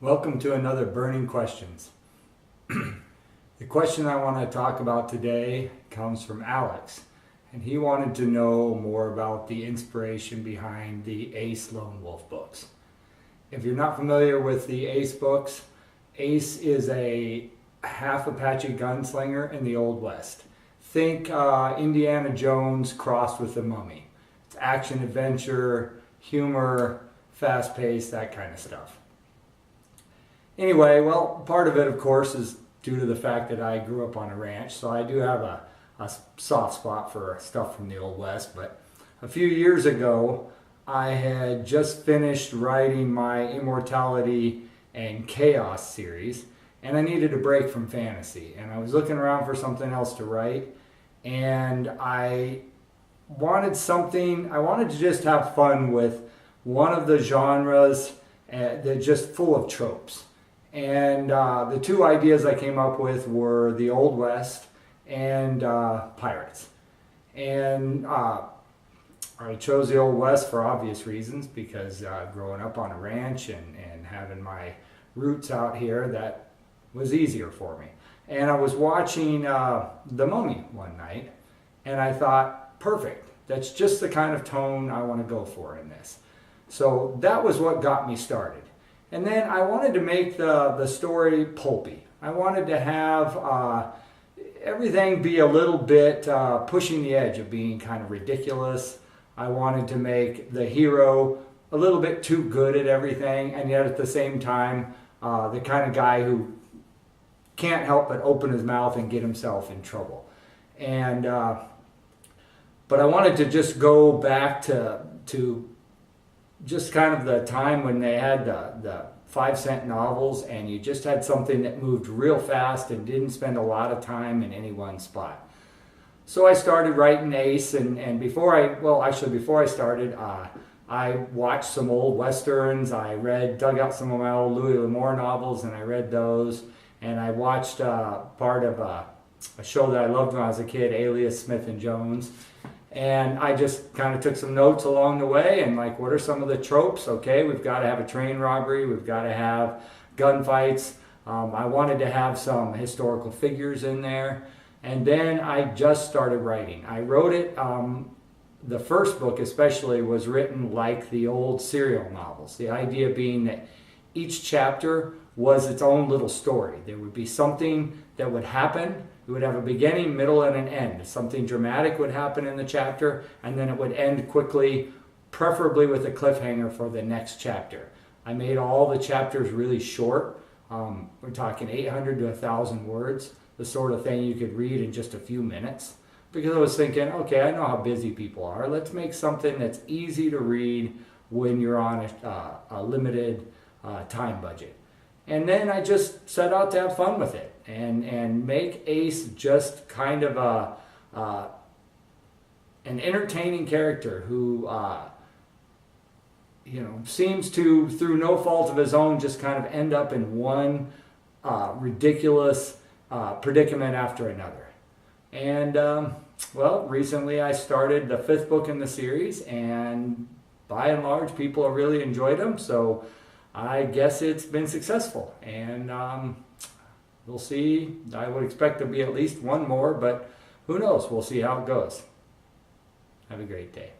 Welcome to another Burning Questions. The question I want to talk about today comes from Alex, and he wanted to know more about the inspiration behind the Ace Lone Wolf books. If you're not familiar with the Ace books, Ace is a half Apache gunslinger in the Old West. Think Indiana Jones crossed with the Mummy. It's action, adventure, humor, fast-paced, that kind of stuff. Anyway, well, part of it, of course, is due to the fact that I grew up on a ranch, so I do have a soft spot for stuff from the Old West. But a few years ago, I had just finished writing my Immortality and Chaos series, and I needed a break from fantasy. And I was looking around for something else to write, and I wanted to just have fun with one of the genres that just full of tropes. And the two ideas I came up with were the Old West and pirates. And I chose the Old West for obvious reasons, because growing up on a ranch and having my roots out here, that was easier for me. And I was watching The Mummy one night, and I thought, perfect, that's just the kind of tone I want to go for in this. So that was what got me started. And then I wanted to make the story pulpy. I wanted to have everything be a little bit pushing the edge of being kind of ridiculous. I wanted to make the hero a little bit too good at everything, and yet at the same time, the kind of guy who can't help but open his mouth and get himself in trouble. And but I wanted to just go back to just kind of the time when they had the 5-cent novels, and you just had something that moved real fast and didn't spend a lot of time in any one spot. So I started writing Ace, and before I started, I watched some old westerns. I dug out some of my old Louis L'Amour novels, and I read those. And I watched part of a show that I loved when I was a kid, Alias, Smith and Jones. And I just kind of took some notes along the way, and like, what are some of the tropes? Okay, we've got to have a train robbery, we've got to have gunfights. I wanted to have some historical figures in there. And then I just started writing. I wrote it, the first book especially was written like the old serial novels. The idea being that each chapter was its own little story. There would be something that would happen. It would have a beginning, middle, and an end. Something dramatic would happen in the chapter, and then it would end quickly, preferably with a cliffhanger for the next chapter. I made all the chapters really short. We're talking 800 to 1,000 words, the sort of thing you could read in just a few minutes. Because I was thinking, okay, I know how busy people are. Let's make something that's easy to read when you're on a limited time budget. And then I just set out to have fun with it and make Ace just kind of an entertaining character who seems to, through no fault of his own, just kind of end up in one ridiculous predicament after another. And recently I started the 5th book in the series, and by and large people have really enjoyed them. So I guess it's been successful, and we'll see. I would expect there'll be at least one more, but who knows? We'll see how it goes. Have a great day.